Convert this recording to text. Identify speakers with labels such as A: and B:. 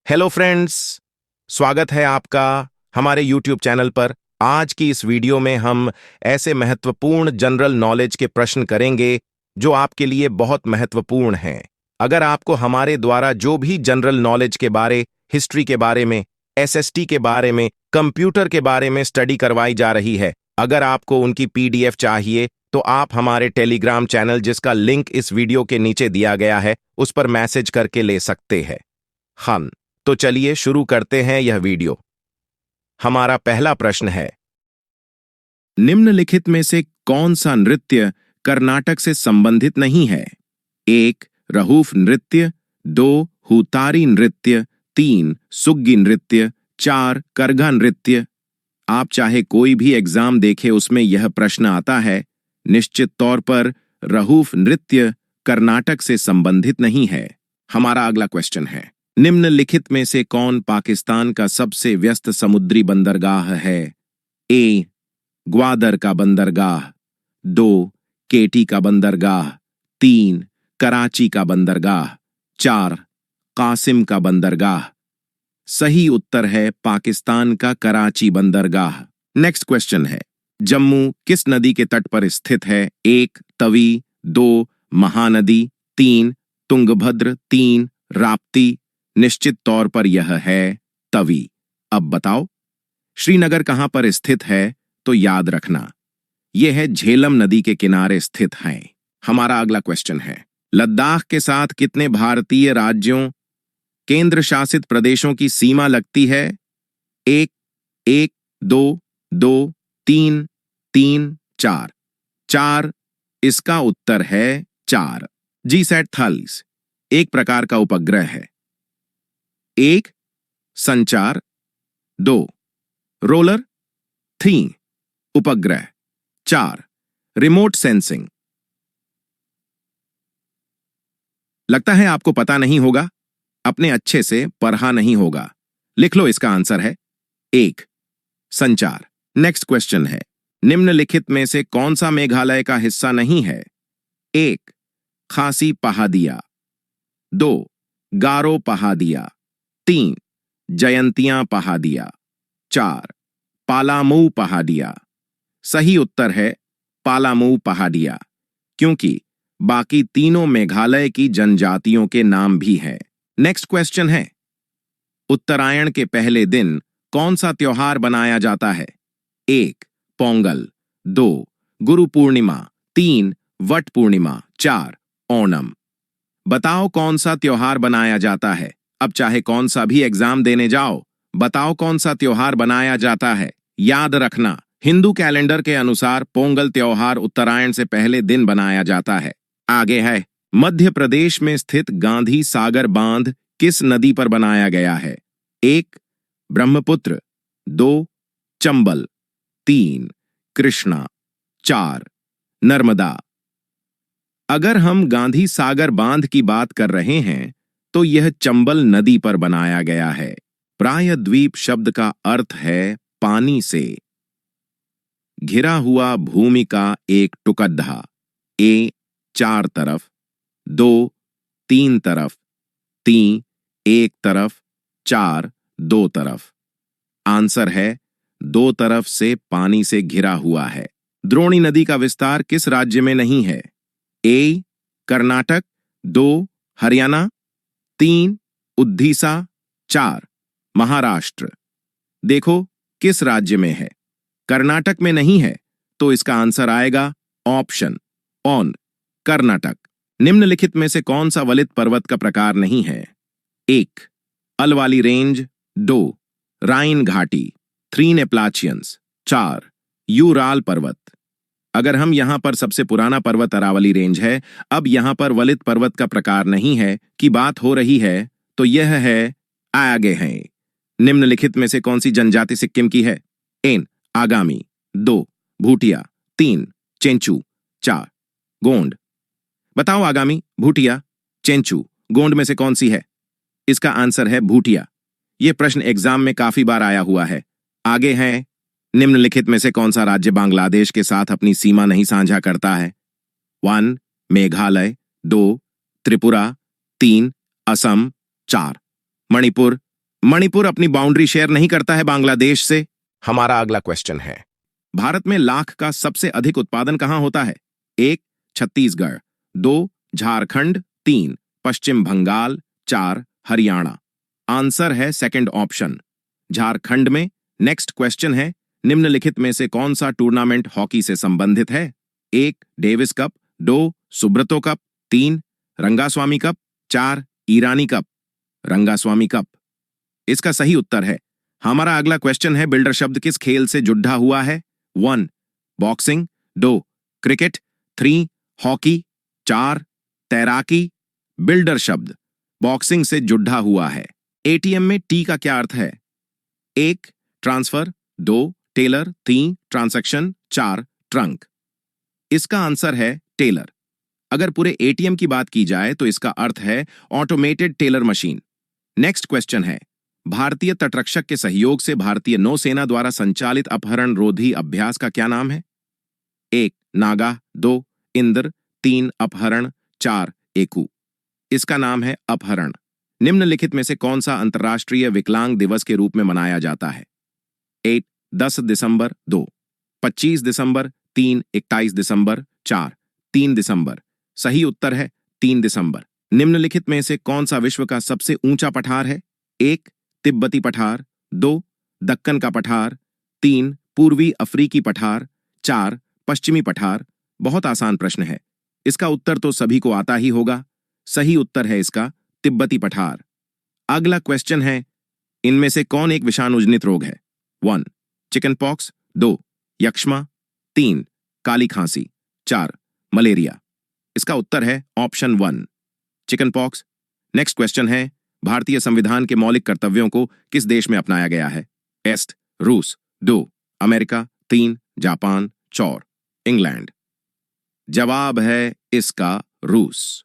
A: Hello friends, स्वागत है आपका हमारे YouTube चैनल पर। आज की इस वीडियो में हम ऐसे महत्वपूर्ण जनरल नॉलेज के प्रश्न करेंगे जो आपके लिए बहुत महत्वपूर्ण हैं। अगर आपको हमारे द्वारा जो भी जनरल नॉलेज के बारे, हिस्ट्री के बारे में, एसएसटी के बारे में, कंप्यूटर के बारे में स्टडी करवाई जा रही है, अगर आपको उनकी पीडीएफ चाहिए तो आप हमारे टेलीग्राम चैनल, जिसका लिंक इस वीडियो के नीचे दिया गया है, उस पर मैसेज करके ले सकते हैं। हम तो चलिए शुरू करते हैं यह वीडियो। हमारा पहला प्रश्न है, निम्नलिखित में से कौन सा नृत्य कर्नाटक से संबंधित नहीं है? 1. रहूफ नृत्य, 2. हुतारी नृत्य, 3. सुग्गी नृत्य, 4. करघा नृत्य। आप चाहे कोई भी एग्जाम देखे, उसमें यह प्रश्न आता है। निश्चित तौर पर रहूफ नृत्य कर्नाटक से संबंधित नहीं है। हमारा अगला क्वेश्चन है, निम्नलिखित में से कौन पाकिस्तान का सबसे व्यस्त समुद्री बंदरगाह है? ए. ग्वादर का बंदरगाह, 2. केटी का बंदरगाह, 3. कराची का बंदरगाह, 4. कासिम का बंदरगाह। सही उत्तर है पाकिस्तान का कराची बंदरगाह। नेक्स्ट क्वेश्चन है, जम्मू किस नदी के तट पर स्थित है? 1. तवी, 2. महानदी, 3. तुंगभद्र, 3. राप्ती। निश्चित तौर पर यह है तवी। अब बताओ श्रीनगर कहां पर स्थित है? तो याद रखना यह है झेलम नदी के किनारे स्थित है। हमारा अगला क्वेश्चन है, लद्दाख के साथ कितने भारतीय राज्यों, केंद्र शासित प्रदेशों की सीमा लगती है? 1, 1, 2, 2, 3, 3, 4। 4 इसका उत्तर है 4। जीसैट थल्स एक प्रकार का उपग्रह है। 1. संचार, 2. रोलर, 3. उपग्रह, 4. Remote sensing. लगता है आपको पता नहीं होगा, अपने अच्छे से पढ़ा नहीं होगा। लिख लो, इसका आंसर है 1. संचार। नेक्स्ट क्वेश्चन है, निम्नलिखित में से कौन सा मेघालय का हिस्सा नहीं है? 1. खासी पहाड़ियां, 2. गारो पहाड़ियां, 3. जयंतियां पहाड़ियां, 4. पालामू पहाड़ियां। सही उत्तर है पालामू पहाड़ियां, क्योंकि बाकी तीनों मेघालय की जनजातियों के नाम भी हैं। नेक्स्ट क्वेश्चन है, उत्तरायण के पहले दिन कौन सा त्योहार बनाया जाता है? 1. पोंगल, 2. गुरु पूर्णिमा, 3. वट पूर्णिमा, 4. ओणम। बताओ कौन सा त्योहार बनाया जाता है? अब चाहे कौन सा भी एग्जाम देने जाओ, बताओ कौन सा त्योहार बनाया जाता है। याद रखना, हिंदू कैलेंडर के अनुसार पोंगल त्योहार उत्तरायण से पहले दिन बनाया जाता है। आगे है, मध्य प्रदेश में स्थित गांधी सागर बांध किस नदी पर बनाया गया है? 1. ब्रह्मपुत्र, 2. चंबल, 3. कृष्णा, 4. नर्मदा। अगर हम गांधी सागर बांध की बात कर रहे हैं तो यह चंबल नदी पर बनाया गया है। प्रायद्वीप शब्द का अर्थ है पानी से घिरा हुआ भूमि का एक टुकड़ा। ए 4 तरफ, 2 3 तरफ, 3 1 तरफ, 4 2 तरफ। आंसर है 2 तरफ से पानी से घिरा हुआ है। द्रोणी नदी का विस्तार किस राज्य में नहीं है? ए कर्नाटक, 2 हरियाणा, 3 उड़ीसा, 4 महाराष्ट्र। देखो किस राज्य में है। कर्नाटक में नहीं है तो इसका आंसर आएगा ऑप्शन ऑन कर्नाटक। निम्नलिखित में से कौन सा वलित पर्वत का प्रकार नहीं है? 1. अलवाली रेंज, 2. राइन घाटी, 3 एप्लाचियंस, 4 यूराल पर्वत। अगर हम यहां पर सबसे पुराना पर्वत अरावली रेंज है, अब यहां पर वलित पर्वत का प्रकार नहीं है की बात हो रही है, तो यह है आगे है। निम्नलिखित में से कौन सी जनजाति सिक्किम की है? एन आगामी, 2 भूटिया, 3 चेंचू, 4 गोंड। बताओ आगामी, भूटिया, चेंचू, गोंड में से कौन सी है? इसका आंसर है भूटिया। यह प्रश्न एग्जाम में काफी बार आया हुआ है। आगे है, निम्नलिखित में से कौन सा राज्य बांग्लादेश के साथ अपनी सीमा नहीं साझा करता है? 1 मेघालय, 2 त्रिपुरा, 3 असम, 4 मणिपुर, मणिपुर अपनी बाउंड्री शेयर नहीं करता है बांग्लादेश से। हमारा अगला क्वेश्चन है, भारत में लाख का सबसे अधिक उत्पादन कहां होता है? 1. छत्तीसगढ़, 2. झारखंड, 3. पश्चिम बंगाल, 4. हरियाणा। आंसर है सेकंड ऑप्शन, झारखंड में। नेक्स्ट क्वेश्चन है, निम्नलिखित में से कौन सा टूर्नामेंट हॉकी से संबंधित है? 1. Davis Cup, 2. Subroto Cup, 3. Rangaswamy Cup, 4. Irani Cup. Rangaswamy Cup इसका सही उत्तर है। हमारा अगला क्वेश्चन है, बिल्डर शब्द किस खेल से जुड़ा हुआ है? 1. बॉक्सिंग, 2. क्रिकेट, 3. हॉकी, 4. तैराकी। बिल्डर शब्द बॉक्सिंग से जुड़ा हुआ है। एटीएम में टी का क्या अर्थ है? 1. ट्रांसफर, 2. टेलर, 3. ट्रांजैक्शन, 4. ट्रंक। इसका आंसर है टेलर। अगर पूरे एटीएम की बात की जाए तो इसका अर्थ है automated teller machine. Next question है, भारतीय तटरक्षक के सहयोग से भारतीय नौसेना द्वारा संचालित अपहरण रोधी अभ्यास का क्या नाम है? 1. नागा, 2. इंद्र, 3. अपहरण, 4. एकू। इसका नाम है अपहरण। निम्नलिखित में से कौन सा अंतर्राष्ट्रीय विकलांग दिवस के रूप में मनाया जाता है? 8. 10 दिसंबर, 2. 25 दिसंबर, 3. 21 दिसंबर, 4. 3 दिसंबर। सही उत्तर है 3 दिसंबर। निम्नलिखित में से कौन सा विश्व का सबसे ऊंचा पठार है? 1. तिब्बती पठार, 2. दक्कन का पठार, 3. पूर्वी अफ्रीकी पठार, 4. पश्चिमी पठार। बहुत आसान प्रश्न है, इसका उत्तर तो सभी को आता ही होगा। सही उत्तर है इसका तिब्बती पठार। अगला क्वेश्चन है, इनमें से कौन एक विषाणुजनित रोग है? 1. Chicken pox, 2. यक्ष्मा, 3. काली खांसी, 4. मलेरिया। इसका उत्तर है option 1, chicken pox. Next question है, भारतीय संविधान के मौलिक कर्तव्यों को किस देश में अपनाया गया है? एस्ट, रूस, 2. अमेरिका, 3. जापान, 4. इंग्लैंड। जवाब है इसका रूस।